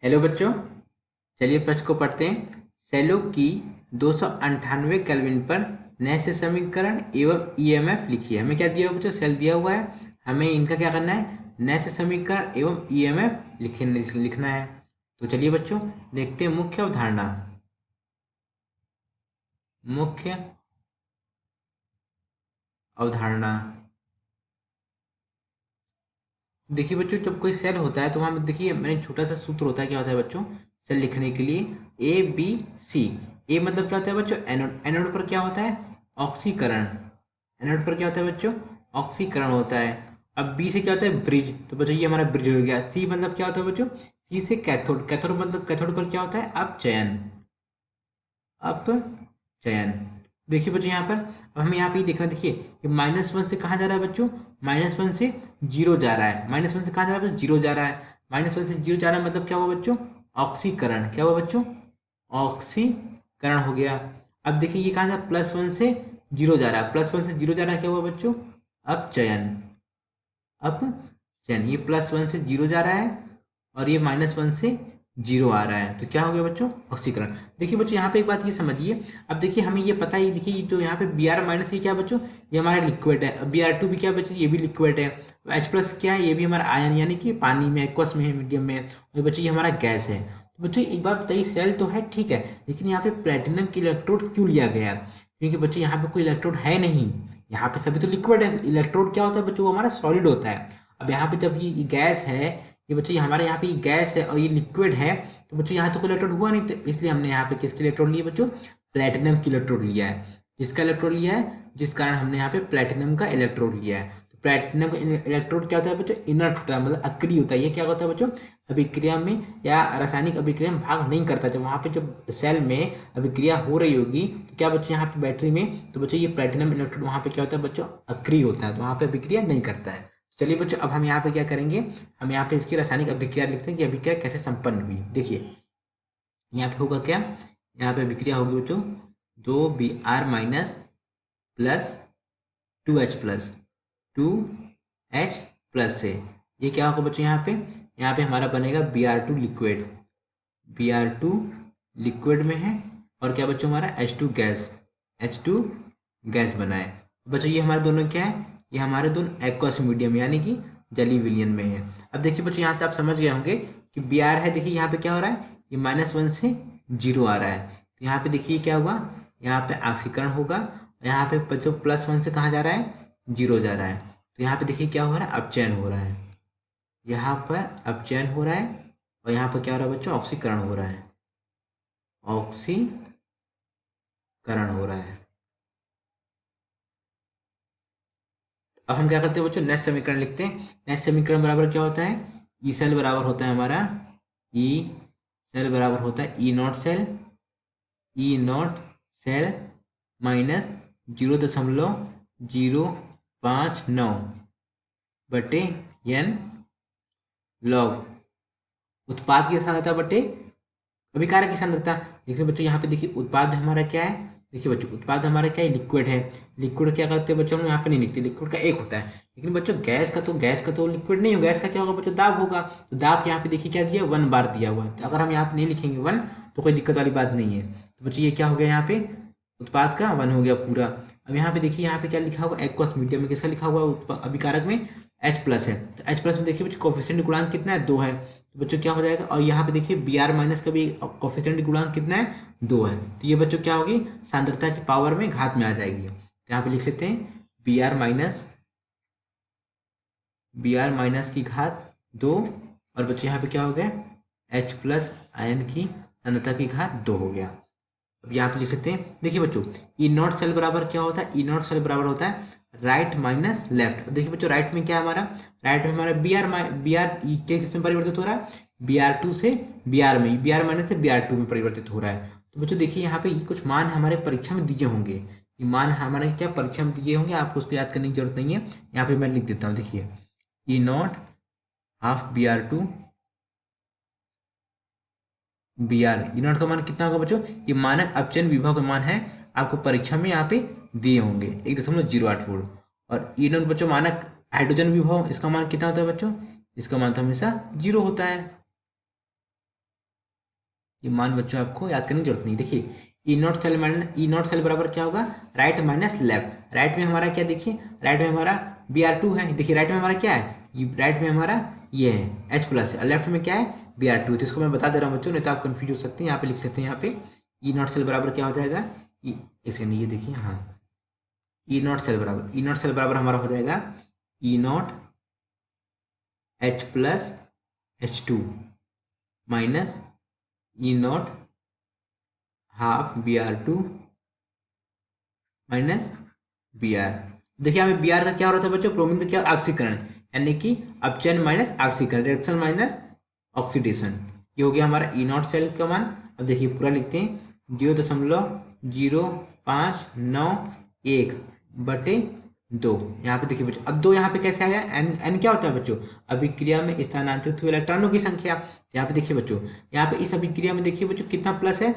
Hello बच्चों, चलिए प्रश्न को पढ़ते हैं। सेलो की 298 केल्विन पर नैश समीकरण एवं ईएमएफ लिखिए। हमें क्या दिया हुआ बच्चों? सेल दिया हुआ है, हमें इनका क्या करना है? नैश समीकरण एवं ईएमएफ लिखना है। तो चलिए बच्चों देखते हैं मुख्य अवधारणा। मुख्य अवधारणा देखिए बच्चों, जब कोई सेल होता है तो वहाँ पे देखिए मैंने छोटा सा सूत्र होता है। क्या होता है बच्चों? सेल लिखने के लिए ए बी सी। ए मतलब क्या होता है बच्चों? एनोड। एनोड पर क्या होता है? ऑक्सीकरण। एनोड पर क्या होता है बच्चों? ऑक्सीकरण होता है। अब बी से क्या होता है? ब्रिज। तो बच्चों ये हमारा ब्रिज हो गया। सी मतलब क्या होता है बच्चों? सी से कैथोड। कैथोड मतलब कैथोड पर क्या होता है? अपचयन। अपचयन। देखिए बच्चों यहाँ पर, अब हमें यहाँ पे ये देखना। देखिए ये -1 से कहाँ जा रहा है बच्चों? -1 से जीरो जा रहा है। -1 से कहाँ जा रहा है बच्चों? जीरो जा रहा है। -1 से जीरो जा रहा है मतलब क्या हुआ बच्चों? ऑक्सीकरण। क्या हुआ बच्चों? ऑक्सीकरण हो गया। अब देखिए ये कहाँ जा रहा है? +1 से जीरो जा रहा है। +1 से जीरो जा रहा है, क्या हुआ बच्चों? अपचयन। अपचयन। ये +1 से जीरो जा रहा है और ये -1 से जीरो आ रहा है, तो क्या हो गया बच्चों? ऑक्सीकरण। देखिए बच्चों यहाँ पे एक बात ये समझिए। अब देखिए हमें ये पता है, देखिए जो यहाँ पे Br- ये क्या बच्चों? ये हमारा लिक्विड है। Br2 भी क्या बच्चों? ये भी लिक्विड है। H+ क्या है? ये भी हमारा आयन, यानी कि पानी में, एक्वस में है, मीडियम में है। और बच्चों ये हमारा गैस है। तो बच्चों एक बात बताइए, सेल तो है ठीक है, लेकिन यहाँ पे प्लेटिनम की इलेक्ट्रोड क्यों लिया गया? क्योंकि बच्चों यहाँ पे कोई इलेक्ट्रोड है नहीं। यहाँ पे सभी तो लिक्विड है। इलेक्ट्रोड क्या होता है बच्चों? वो हमारा सॉलिड होता है। अब यहाँ पे जब ये गैस है, ये बच्चों हमारे यहाँ पे ये गैस है और ये लिक्विड है, तो बच्चों यहाँ तो कोई इलेक्ट्रोड हुआ नहीं, तो इसलिए हमने यहाँ पे किसकी इलेक्ट्रोड लिए बच्चों? प्लेटिनम की इलेक्ट्रोड लिया है। किसका इलेक्ट्रोड लिया है? जिस कारण हमने यहाँ पे प्लेटिनम का इलेक्ट्रोड लिया है। तो प्लेटिनम का इलेक्ट्रोड क्या होता है बच्चों? इनर्ट होता है, मतलब अक्रिय होता है। ये क्या होता है बच्चों? अभिक्रिया में या रासायनिक अभिक्रिया में भाग नहीं करता। जब वहाँ पे जब सेल में अभिक्रिया हो रही होगी तो क्या बच्चों यहाँ पे बैटरी में, तो बच्चों ये प्लेटिनम इलेक्ट्रोड वहाँ पे क्या होता है बच्चों? अक्रिय होता है, तो वहाँ पे अभिक्रिया नहीं करता है। चलिए बच्चों अब हम यहाँ पे क्या करेंगे? हम यहाँ पे इसकी रासायनिक अभिक्रिया लिखते हैं कि अभिक्रिया कैसे संपन्न हुई। देखिए यहाँ पे होगा क्या? यहाँ पे अभिक्रिया होगी बच्चों, 2Br- प्लस 2H+, 2H+ से ये क्या होगा बच्चों? यहाँ पे, यहाँ पे हमारा बनेगा Br2 लिक्विड। Br2 लिक्विड में है और क्या बच्चों? हमारा H2 गैस। H2 गैस बना है। बच्चों ये हमारे दोनों क्या है? ये हमारे दोनों एक्वस मीडियम यानी कि जलीय विलयन में है। अब देखिए बच्चों यहाँ से आप समझ गए होंगे कि Br है। देखिए यहाँ पे क्या हो रहा है? ये -1 से जीरो आ रहा है, तो यहाँ पे देखिए क्या हुआ? यहाँ पे ऑक्सीकरण होगा। यहाँ पे बच्चों +1 से कहाँ जा रहा है? जीरो जा रहा है। तो यहाँ पे देखिए क्या हो रहा है? अपचयन हो रहा है। यहाँ पर अपचयन हो रहा है और यहाँ पर क्या हो रहा है बच्चों? ऑक्सीकरण हो रहा है। ऑक्सीकरण हो रहा है। अब हम क्या करते हैं बच्चों? नेक्स्ट समीकरण लिखते हैं। नेक्स्ट समीकरण बराबर क्या होता है? ई सेल बराबर होता है हमारा, ई सेल बराबर होता है E naught cell. E naught cell minus 0.059 बटे एन लॉग उत्पाद की सांद्रता बटे अभिकारक की सांद्रता। देखिए बच्चों यहाँ पे देखिए उत्पाद हमारा क्या है? देखिए बच्चों उत्पाद हमारा क्या है? लिक्विड है। लिक्विड क्या करते हैं बच्चों? हम यहाँ पे नहीं लिखते, लिक्विड का एक होता है। लेकिन बच्चों गैस का तो लिक्विड नहीं होगा। गैस का क्या होगा बच्चों? दाब होगा। तो दाब यहाँ पे देखिए क्या दिया? 1 बार दिया हुआ है। तो अगर हम यहाँ पे नहीं लिखेंगे 1 तो कोई दिक्कत वाली बात नहीं है। तो बच्चों ये क्या हो गया? यहाँ पे उत्पाद का 1 हो गया पूरा। अब यहाँ पे देखिए यहाँ पे क्या लिखा हुआ? एक्वस मीडियम में किसका लिखा हुआ? अभिकारक में H+ है। तो H+ में देखिए बच्चों कोफिशिएंट गुणांक कितना है? 2 है। तो बच्चों क्या हो जाएगा? और यहाँ पे देखिए Br- का भी कोफिशिएंट गुणांक कितना है? 2 है। तो ये बच्चों क्या होगी? सांद्रता की पावर में घात में आ जाएगी। तो यहाँ पे लिख लेते हैं Br- की घात 2। और बच्चों यहाँ पे क्या हो गया? H+ आयन की सांद्रता की घात 2 हो गया। अब यहाँ पे लिख सकते हैं। देखिए बच्चों ई नॉट सेल बराबर क्या होता है? ई नॉट सेल बराबर होता है राइट माइनस लेफ्ट। देखिए बच्चों राइट में क्या है हमारा? राइट में हमारा Br के किसमें परिवर्तित हो रहा है? Br2 से Br में, Br- से Br2 में परिवर्तित हो रहा है। तो बच्चों देखिए यहाँ पे ये कुछ मान हमारे परीक्षा में दिए होंगे। ये मान हमारे क्या परीक्षा में दिए होंगे, आपको उसको याद करने की जरूरत नहीं है। यहाँ पे मैं लिख देता हूँ। देखिए E naught half Br2 Br। E naught का मान कितना होगा बच्चों? ये मानक अपचयन विभव का मान है। आपको परीक्षा में यहाँ पे दिए होंगे 1.08 वोल्ट। और ई नॉट बच्चों मानक हाइड्रोजन विभव, इसका मान कितना होता है बच्चों? इसका मान तो हमेशा 0 होता है। ये मान बच्चों आपको याद करने की जरूरत नहीं। देखिए ई नॉट सेल बराबर क्या होगा, राइट माइनस लेफ्ट। राइट में हमारा क्या, देखिए राइट में हमारा Br2 है। देखिए राइट में हमारा क्या है, राइट में हमारा ये है H प्लस है, लेफ्ट में क्या है Br2। तो इसको मैं बता दे रहा हूँ बच्चों, नहीं तो आप कंफ्यूज हो सकते हैं। यहाँ पे लिख सकते हैं, यहाँ पे ई नॉट सेल बराबर क्या हो जाएगा, एक सेकंड ये देखिए, हाँ ई नॉट सेल बराबर हमारा हो जाएगा E naught H plus H2 minus E naught half Br2 minus Br। देखिए यहाँ पे Br का क्या हो रहा था बच्चों, ब्रोमीन का क्या, ऑक्सीकरण, यानी कि अपचयन माइनस ऑक्सीकरण, रिडक्शन माइनस ऑक्सीडेशन। ये हो गया हमारा ई नॉट सेल का मान। अब देखिए पूरा लिखते हैं, 0.0591 बटे 2। यहाँ पे देखिए बच्चों, अब 2 यहाँ पे कैसे आया, एन क्या होता है बच्चों, अभिक्रिया में स्थानांतरित हुए इलेक्ट्रॉनों की संख्या। यहाँ पे देखिए बच्चों, यहाँ पे इस अभिक्रिया में देखिए बच्चों कितना प्लस है,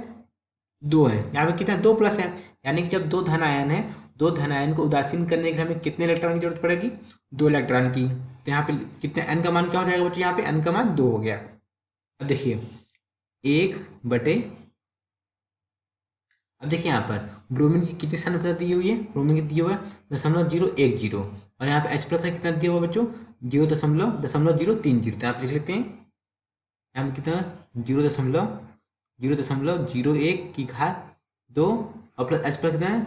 2 है। यहाँ पे कितना, 2 प्लस है, यानी कि जब 2 धन आयन है, 2 धन आयन को उदासीन करने के लिए हमें कितने इलेक्ट्रॉन की जरूरत पड़ेगी, 2 इलेक्ट्रॉन की। तो यहाँ पे कितने, एन का मान क्या हो जाएगा बच्चों, यहाँ पे एन का मान 2 हो गया। अब देखिए 1 बटे, अब देखिए यहाँ पर ब्रोमीन की कितनी सांद्रता दी हुई है, ब्रोमीन की दी हुआ है 0.010, और यहाँ पे H प्लस का कितना दिया हुआ बच्चों, 0.030। तो आप लिख लेते हैं यहाँ पे कितना, 0.01 की घात 2, और प्लस H प्लस कितना है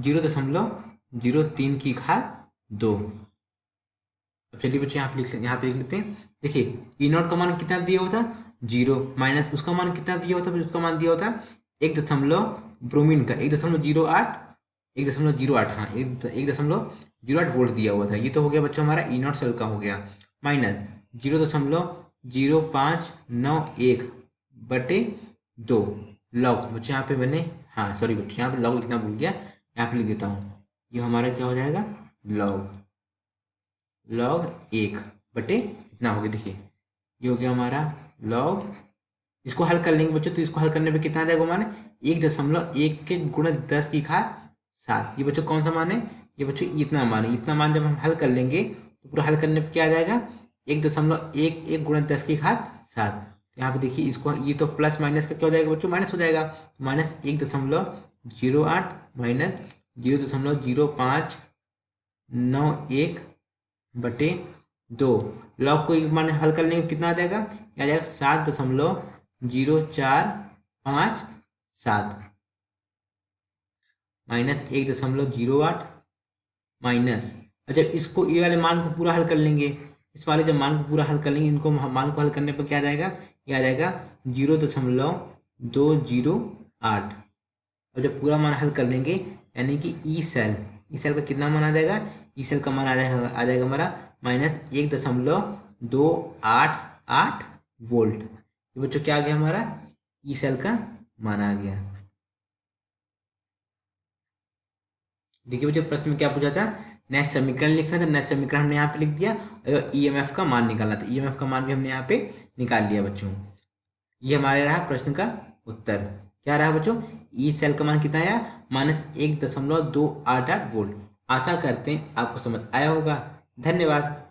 0.03 की घात 2। अब चलिए बच्चे यहाँ पे लिख लेते हैं। देखिए ई नॉट का मान कितना दिया हुआ था, 0, माइनस उसका मान कितना दिया हुआ था, उसका मान दिया हुआ था 1 ब्रोमीन का 1.08, 1.08, हाँ 1.08 वोल्ट दिया हुआ था। ये तो हो गया बच्चों हमारा ई नॉट सेल का हो गया, माइनस 0.0591 बटे 2 लॉग। बच्चे यहाँ पे मैंने, हाँ सॉरी बच्चे यहाँ पे लॉग लिखना भूल गया, यहाँ पे लिख देता हूँ। ये हमारा क्या हो जाएगा, लॉग 1 बटे इतना हो गया। देखिए ये हो गया हमारा लॉग, इसको हल कर लेंगे बच्चों, तो इसको हल करने पे कितना आ जाएगा मान, 1.1 के गुणा 10 की घात 7। ये बच्चों कौन सा मान है, ये बच्चों इतना मान है। इतना मान जब हम हल कर लेंगे तो पूरा हल करने पे क्या आ जाएगा, 1.11 गुणा 10 की घात 7। यहाँ पे देखिए इसको, ये तो प्लस माइनस का क्या हो जाएगा बच्चों, माइनस हो जाएगा, माइनस 1.08 माइनस 0.0591 बटे 2। लॉग को एक मान हल कर लेंगे कितना आ जाएगा, आ जाएगा 7.0457 माइनस 1.08 माइनस, अच्छा इसको ये वाले मान को पूरा हल कर लेंगे, इस वाले जब मान को पूरा हल कर लेंगे, इनको मान को हल करने पर क्या आ जाएगा, ये आ जाएगा 0.208। और जब पूरा मान हल कर लेंगे, यानी कि ई सेल का कितना मान आ जाएगा, ई सेल का मान आ जाएगा हमारा माइनस 1.288 वोल्ट। ये बच्चों क्या आ गया हमारा, ई सेल का मान आ गया। देखिए बच्चों प्रश्न में क्या पूछा था, नेक्स्ट समीकरण लिखना था, नेक्स्ट समीकरण हमने यहाँ पे लिख दिया, और ईएमएफ का मान निकालना था, ईएमएफ का मान भी हमने यहाँ पे निकाल लिया बच्चों। ये हमारे रहा प्रश्न का उत्तर, क्या रहा बच्चों, ई सेल का मान कितना आया, माइनस 1.288 वोल्ट। आशा करते हैं आपको समझ आया होगा। धन्यवाद।